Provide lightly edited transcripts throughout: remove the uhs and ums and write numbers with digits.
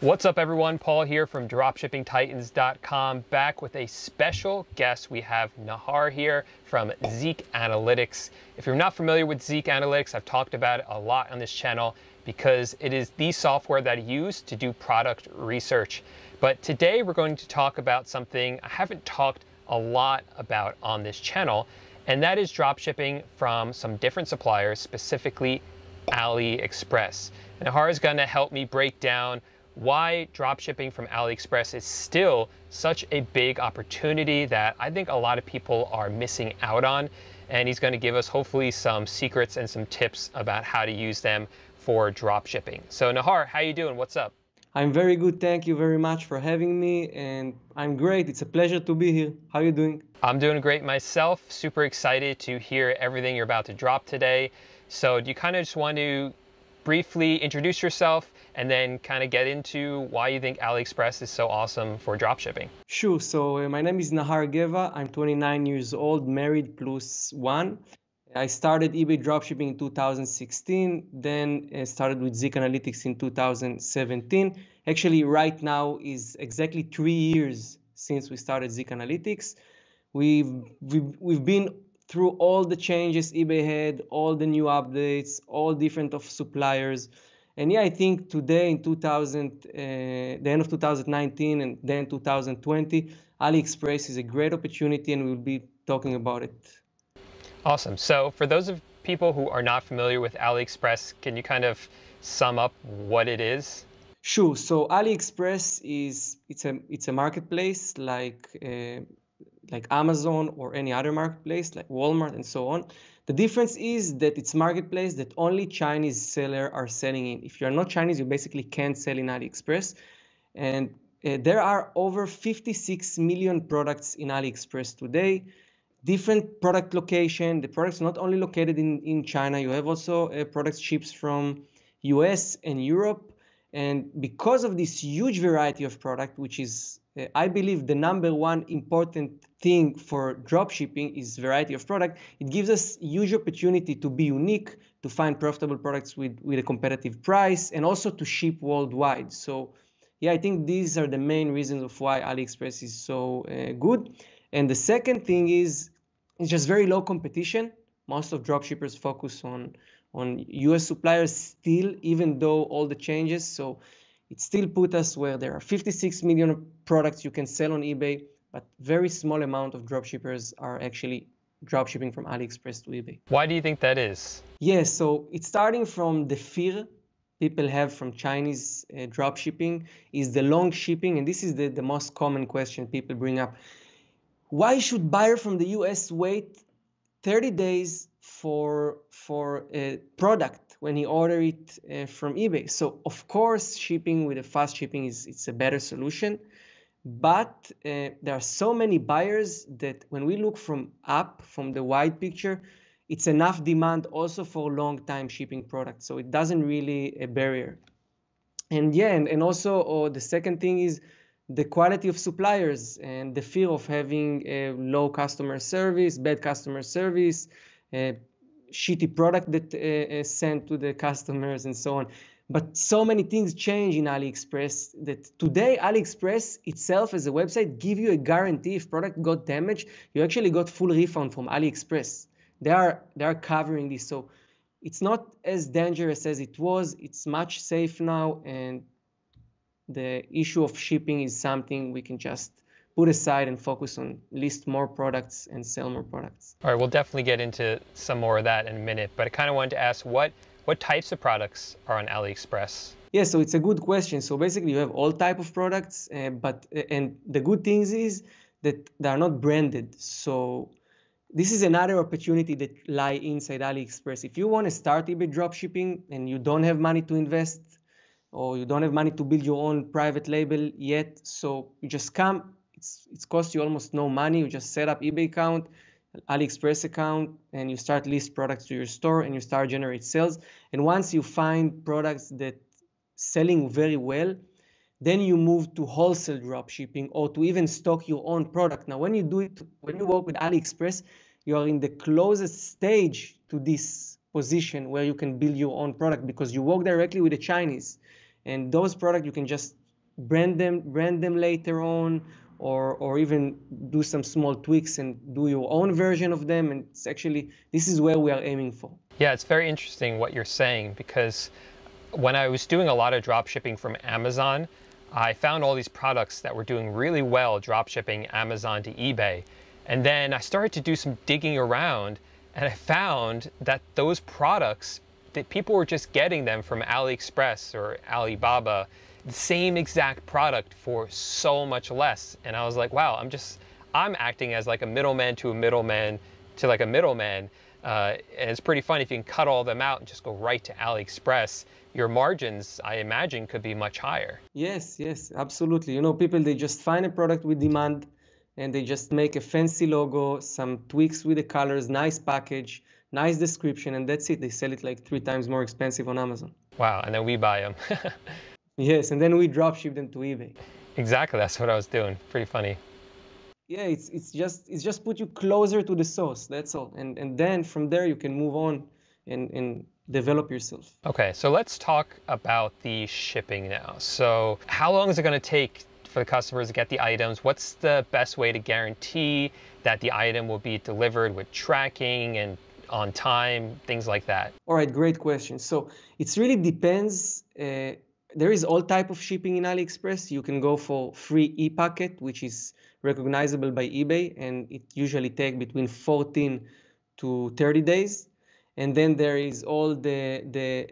What's up everyone, Paul here from dropshippingtitans.com, back with a special guest. We have Nahar here from Zik Analytics. If you're not familiar with Zik Analytics, I've talked about it a lot on this channel because it is the software that I use to do product research. But today we're going to talk about something I haven't talked a lot about on this channel, and that is dropshipping from some different suppliers, specifically Aliexpress. Nahar is going to help me break down why dropshipping from Aliexpress is still such a big opportunity that I think a lot of people are missing out on. And he's going to give us hopefully some secrets and some tips about how to use them for dropshipping. So Nahar, how you doing? What's up? I'm very good. Thank you very much for having me. And I'm great. It's a pleasure to be here. How are you doing? I'm doing great myself. Super excited to hear everything you're about to drop today. So do you kind of just want to briefly introduce yourself and then kind of get into why you think Aliexpress is so awesome for dropshipping? Sure. So my name is Nahar Geva. I'm 29 years old, married plus one. I started eBay dropshipping in 2016, then started with Zik Analytics in 2017. Actually, right now is exactly 3 years since we started Zik Analytics. We've been through all the changes eBay had, all the new updates, all different of suppliers. And yeah, I think today in the end of 2019 and then 2020, Aliexpress is a great opportunity and we'll be talking about it. Awesome. So for those of people who are not familiar with Aliexpress, can you kind of sum up what it is? Sure. So Aliexpress it's a marketplace like Amazon or any other marketplace like Walmart and so on. The difference is that it's marketplace that only Chinese sellers are selling in. If you're not Chinese, you basically can't sell in Aliexpress. And there are over 56 million products in Aliexpress today. Different product location. The products are not only located in China. You have also products shipped from US and Europe. And because of this huge variety of product, which is I believe the number one important thing for dropshipping is variety of product. It gives us huge opportunity to be unique, to find profitable products with a competitive price, and also to ship worldwide. So yeah, I think these are the main reasons of why Aliexpress is so good. And the second thing is it's just very low competition. Most of dropshippers focus on US suppliers still, even though all the changes. So it still put us where there are 56 million products you can sell on eBay, but very small amount of dropshippers are actually dropshipping from Aliexpress to eBay. Why do you think that is? Yes, so it's starting from the fear people have from Chinese dropshipping is the long shipping, and this is the most common question people bring up. Why should buyer from the US wait 30 days for a product when he order it from eBay? So of course, shipping with a fast shipping it's a better solution, but there are so many buyers that when we look from the wide picture, it's enough demand also for long time shipping products. So it doesn't really a barrier. And yeah, and also the second thing is the quality of suppliers and the fear of having a low customer service, bad customer service, shitty product that is sent to the customers and so on. But so many things change in Aliexpress that today Aliexpress itself as a website give you a guarantee. If product got damaged, you actually got full refund from Aliexpress. They are covering this. So it's not as dangerous as it was. It's much safe now, and the issue of shipping is something we can just put aside and focus on list more products and sell more products. All right, we'll definitely get into some more of that in a minute, but I kind of wanted to ask what types of products are on Aliexpress? Yeah, so it's a good question. So basically you have all type of products, and the good things is that they are not branded. So this is another opportunity that lie inside Aliexpress. If you want to start eBay dropshipping and you don't have money to invest, or you don't have money to build your own private label yet, so you just come. It's cost you almost no money. You just set up eBay account, Aliexpress account, and you start list products to your store and you start generate sales. And once you find products that selling very well, then you move to wholesale dropshipping or to even stock your own product. Now, when you work with Aliexpress, you are in the closest stage to this position where you can build your own product because you work directly with the Chinese. And those products you can just brand them later on, or even do some small tweaks and do your own version of them. And it's actually, this is where we are aiming for. Yeah, it's very interesting what you're saying, because when I was doing a lot of drop shipping from Amazon, I found all these products that were doing really well drop shipping Amazon to eBay. And then I started to do some digging around, and I found that those products, that people were just getting them from AliExpress or Alibaba, the same exact product for so much less. And I was like, wow, I'm acting as like a middleman to a middleman to like a middleman. And it's pretty fun if you can cut all them out and just go right to AliExpress. Your margins, I imagine, could be much higher. Yes, yes, absolutely. You know, people, they just find a product with demand and they just make a fancy logo, some tweaks with the colors, nice package, nice description, and that's it. They sell it like 3 times more expensive on Amazon. Wow, and then we buy them. Yes, and then we drop ship them to eBay. Exactly, that's what I was doing. Pretty funny. Yeah, it's just put you closer to the source. That's all. And then from there you can move on and develop yourself. Okay, so let's talk about the shipping now. So how long is it going to take for the customers to get the items? What's the best way to guarantee that the item will be delivered with tracking and on time, things like that? All right, great question. So it really depends. There is all type of shipping in AliExpress. You can go for free e-packet, which is recognizable by eBay, and it usually takes between 14 to 30 days. And then there is all the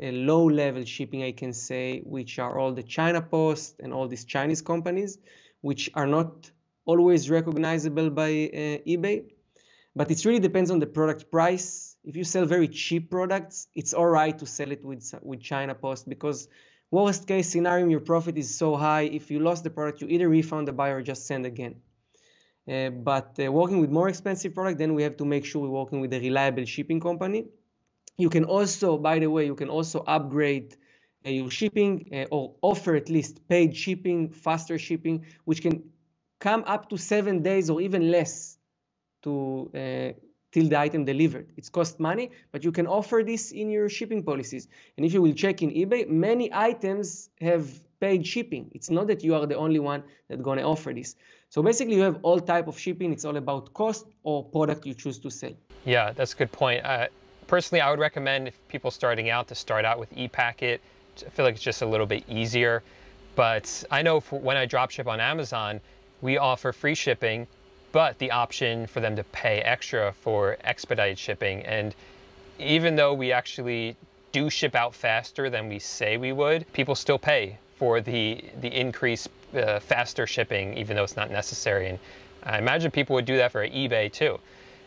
low-level shipping, I can say, which are all the China Post and all these Chinese companies, which are not always recognizable by eBay. But it really depends on the product price. If you sell very cheap products, it's all right to sell it with China Post, because worst case scenario, your profit is so high. If you lost the product, you either refund the buyer or just send again. But working with more expensive product, then we have to make sure we're working with a reliable shipping company. You can also, by the way, you can also upgrade your shipping or offer at least paid shipping, faster shipping, which can come up to 7 days or even less to till the item delivered. It's cost money, but you can offer this in your shipping policies. And if you will check in eBay, many items have paid shipping. It's not that you are the only one that's going to offer this. So basically you have all type of shipping. It's all about cost or product you choose to sell. Yeah, that's a good point. Personally, I would recommend if people starting out to start out with ePacket. I feel like it's just a little bit easier. But I know when I drop ship on Amazon, we offer free shipping, but the option for them to pay extra for expedited shipping. And even though we actually do ship out faster than we say we would, people still pay for the increased faster shipping, even though it's not necessary. And I imagine people would do that for eBay too.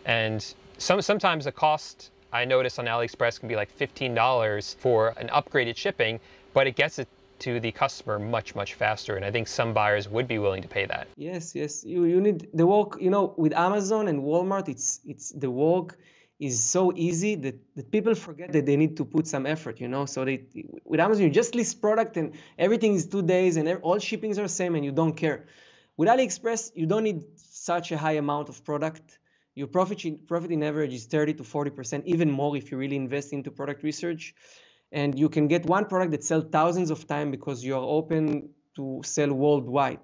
And sometimes the cost I notice on AliExpress can be like $15 for an upgraded shipping, but it gets it to the customer much, much faster. And I think some buyers would be willing to pay that. Yes, yes. You need the work, you know, with Amazon and Walmart, it's the work is so easy that people forget that they need to put some effort, you know. So with Amazon, you just list product and everything is 2 days and all shippings are the same and you don't care. With AliExpress, you don't need such a high amount of product. Your profit in average is 30 to 40%, even more if you really invest into product research. And you can get one product that sells thousands of times because you are open to sell worldwide.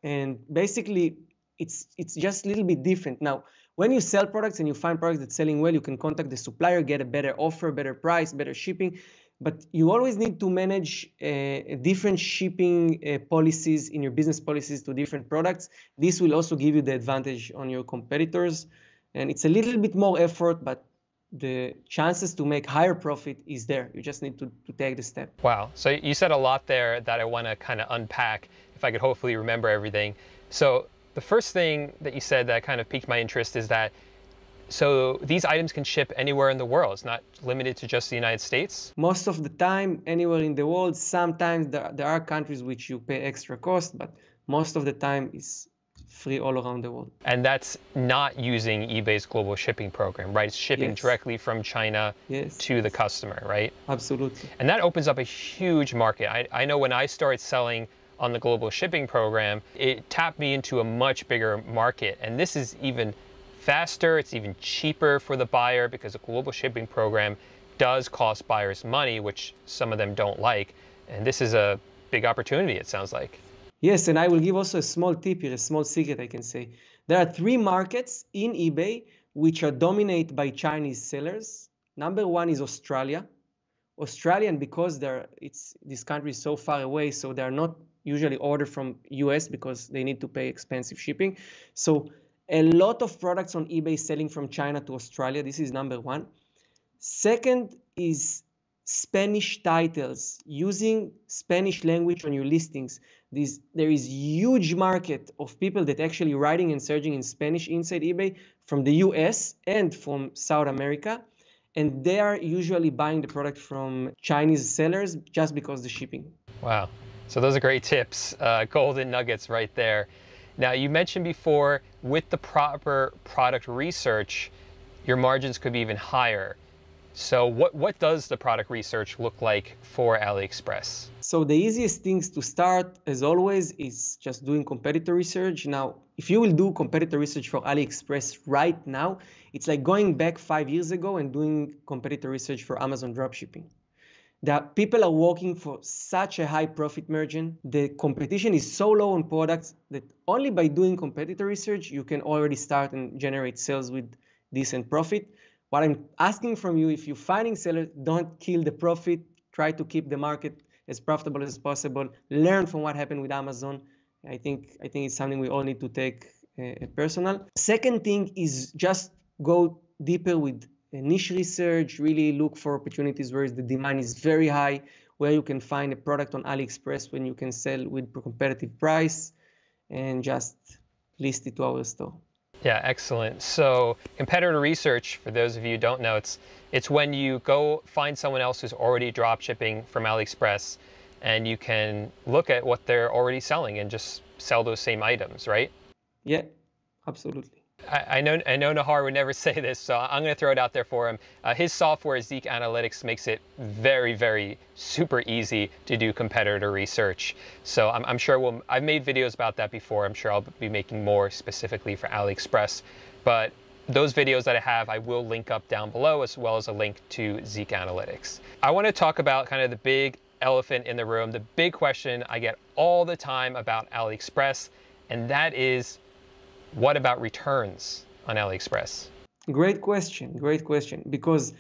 And basically, it's just a little bit different. Now, when you sell products and you find products that's selling well, you can contact the supplier, get a better offer, better price, better shipping. But you always need to manage different shipping policies in your business policies to different products. This will also give you the advantage on your competitors. And it's a little bit more effort, but the chances to make higher profit is there. You just need to take the step. Wow. So you said a lot there that I want to kind of unpack, if I could hopefully remember everything. So the first thing that you said that kind of piqued my interest is that so these items can ship anywhere in the world. It's not limited to just the United States? Most of the time, anywhere in the world. Sometimes there are countries which you pay extra cost, but most of the time it's free all around the world. And that's not using eBay's global shipping program, right? It's shipping directly from China to the customer, right? Absolutely. And that opens up a huge market. I know when I started selling on the global shipping program, it tapped me into a much bigger market. And this is even faster, it's even cheaper for the buyer because a global shipping program does cost buyers money, which some of them don't like. And this is a big opportunity, it sounds like. Yes, and I will give also a small tip here, a small secret I can say. There are three markets in eBay which are dominated by Chinese sellers. Number one is Australia. Australian, because this country is so far away, so they're not usually ordered from US because they need to pay expensive shipping. So a lot of products on eBay selling from China to Australia. This is number one. Second is Spanish titles, using Spanish language on your listings. There is huge market of people that actually writing and searching in Spanish inside eBay from the US and from South America. And they are usually buying the product from Chinese sellers just because the shipping. Wow. So those are great tips, golden nuggets right there. Now, you mentioned before, with the proper product research, your margins could be even higher. So what does the product research look like for AliExpress? So the easiest things to start, as always, is just doing competitor research. Now, if you will do competitor research for AliExpress right now, it's like going back 5 years ago and doing competitor research for Amazon dropshipping. That people are working for such a high profit margin. The competition is so low on products that only by doing competitor research, you can already start and generate sales with decent profit. What I'm asking from you, if you're finding sellers, don't kill the profit. Try to keep the market as profitable as possible. Learn from what happened with Amazon. I think it's something we all need to take personal. Second thing is just go deeper with niche research. Really look for opportunities where the demand is very high, where you can find a product on AliExpress when you can sell with competitive price, and just list it to our store. Yeah, excellent. So competitor research, for those of you who don't know, it's when you go find someone else who's already drop shipping from AliExpress, and you can look at what they're already selling and just sell those same items, right? Yeah, absolutely. I know Nahar would never say this, so I'm going to throw it out there for him. His software, Zik Analytics, makes it very, very super easy to do competitor research. So I'm sure I've made videos about that before. I'm sure I'll be making more specifically for AliExpress. But those videos that I have, I will link up down below, as well as a link to Zik Analytics. I want to talk about kind of the big elephant in the room, the big question I get all the time about AliExpress, and that is, what about returns on AliExpress? Great question, because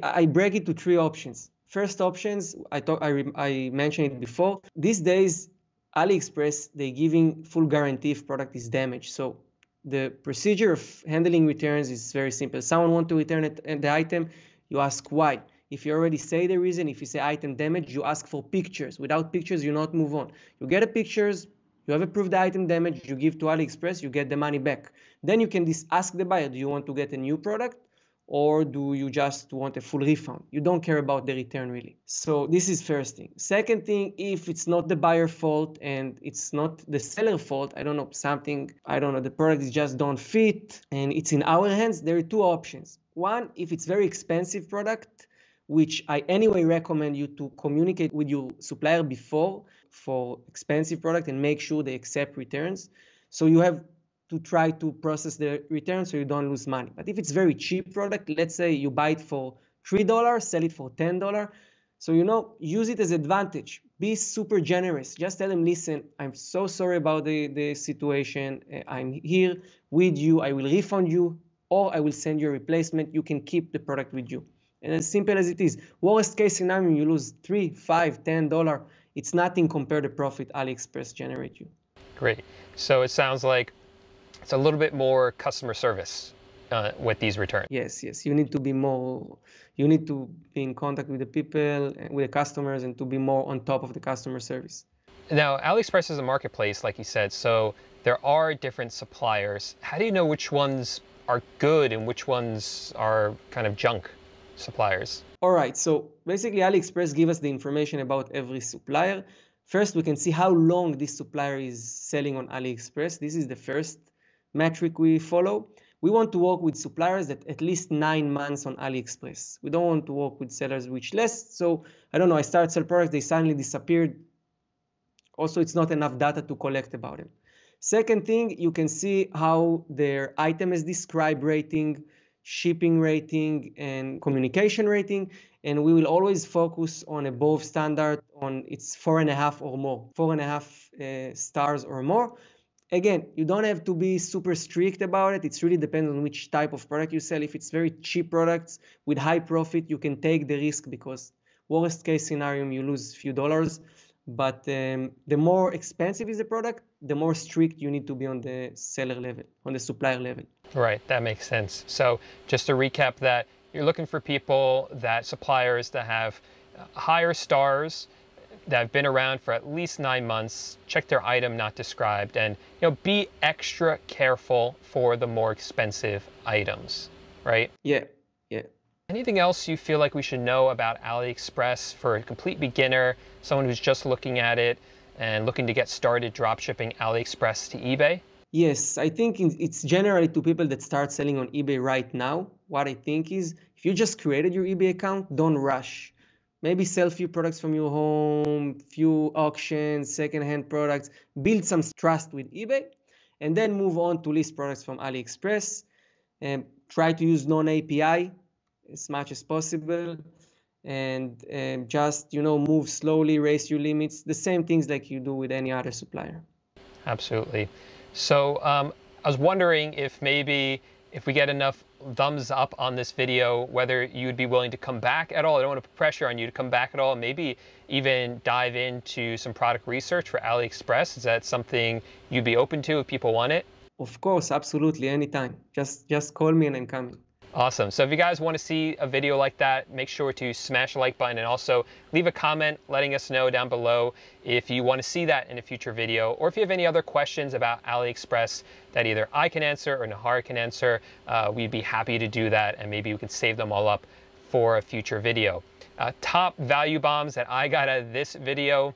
I break it to three options. First options, I mentioned it before. These days, AliExpress, they're giving full guarantee if product is damaged. So the procedure of handling returns is very simple. Someone wants to return the item, you ask why. If you already say the reason, if you say item damaged, you ask for pictures. Without pictures, you not move on. You get the pictures, you have approved the item damage, you give to AliExpress, you get the money back. Then you can ask the buyer, do you want to get a new product or do you just want a full refund? You don't care about the return really. So this is first thing. Second thing, if it's not the buyer fault and it's not the seller fault, the product is just don't fit and it's in our hands, there are two options. One, if it's very expensive product, which I anyway recommend you to communicate with your supplier before for expensive product and make sure they accept returns. So you have to try to process the return so you don't lose money. But if it's very cheap product, let's say you buy it for $3, sell it for $10. So, use it as advantage. Be super generous. Just tell them, listen, I'm so sorry about the situation. I'm here with you. I will refund you or I will send you a replacement. You can keep the product with you. And as simple as it is. Worst case scenario, you lose $3, $5, $10. It's nothing compared to profit AliExpress generate you. Great. So it sounds like it's a little bit more customer service with these returns. Yes. You need to be in contact with the people, with the customers, and to be more on top of the customer service. Now, AliExpress is a marketplace, like you said, so there are different suppliers. How do you know which ones are good and which ones are kind of junk suppliers? All right, so basically AliExpress gives us the information about every supplier. First, we can see how long this supplier is selling on AliExpress. This is the first metric we follow. We want to work with suppliers that at least 9 months on AliExpress. We don't want to work with sellers which less. So I don't know, I start sell products, they suddenly disappeared. Also, it's not enough data to collect about them. Second thing, you can see how their item is described rating. shipping rating, and communication rating. And we will always focus on above standard, on it's 4.5 or more, 4.5 stars or more. Again, you don't have to be super strict about it. It really depends on which type of product you sell. If it's very cheap products with high profit, you can take the risk, because worst case scenario, you lose a few dollars. But the more expensive is the product, the more strict you need to be on the seller level, on the supplier level. Right, that makes sense. So just to recap that, you're looking for people, suppliers that have higher stars, that have been around for at least 9 months, check their item not described, and be extra careful for the more expensive items, right? Yeah. Anything else you feel like we should know about AliExpress for a complete beginner, someone who's just looking at it and looking to get started dropshipping AliExpress to eBay? Yes, I think it's generally to people that start selling on eBay right now. What I think is, if you just created your eBay account, don't rush. Maybe sell few products from your home, few auctions, secondhand products, build some trust with eBay, and then move on to list products from AliExpress. And try to use non-API as much as possible, and just move slowly, raise your limits, the same things like you do with any other supplier. Absolutely. So I was wondering if we get enough thumbs up on this video, whether you'd be willing to come back at all. I don't want to put pressure on you to come back at all, maybe even dive into some product research for AliExpress. Is that something you'd be open to if people want it? Of course, absolutely, anytime. Just call me and I'm coming. Awesome. So if you guys want to see a video like that, make sure to smash the like button and also leave a comment letting us know down below if you want to see that in a future video, or if you have any other questions about AliExpress that either I can answer or Nahar can answer. We'd be happy to do that, and maybe we can save them all up for a future video. Top value bombs that I got out of this video: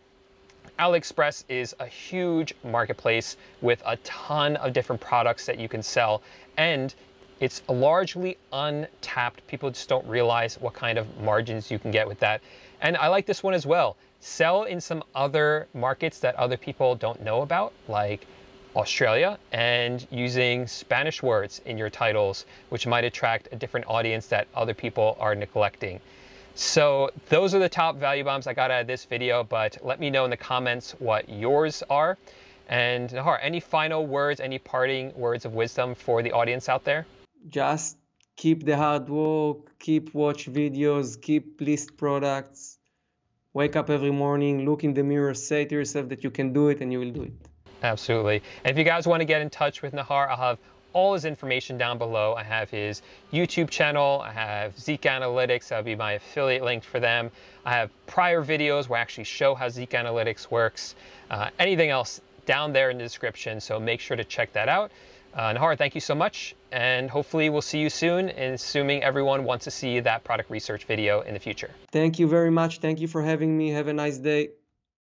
AliExpress is a huge marketplace with a ton of different products that you can sell, and it's largely untapped. People just don't realize what kind of margins you can get with that. And I like this one as well. Sell in some other markets that other people don't know about, like Australia, and using Spanish words in your titles, which might attract a different audience that other people are neglecting. So those are the top value bombs I got out of this video, but let me know in the comments what yours are. And Nahar, any final words, any parting words of wisdom for the audience out there? Just keep the hard work, keep watch videos, keep list products, wake up every morning, look in the mirror, say to yourself that you can do it, and you will do it. Absolutely. And if you guys want to get in touch with Nahar, I'll have all his information down below. I have his YouTube channel, I have Zik Analytics, that'll be my affiliate link for them. I have prior videos where I actually show how Zik Analytics works. Anything else down there in the description, so make sure to check that out. Nahar, thank you so much, and hopefully we'll see you soon, and assuming everyone wants to see that product research video in the future. Thank you very much. Thank you for having me. Have a nice day.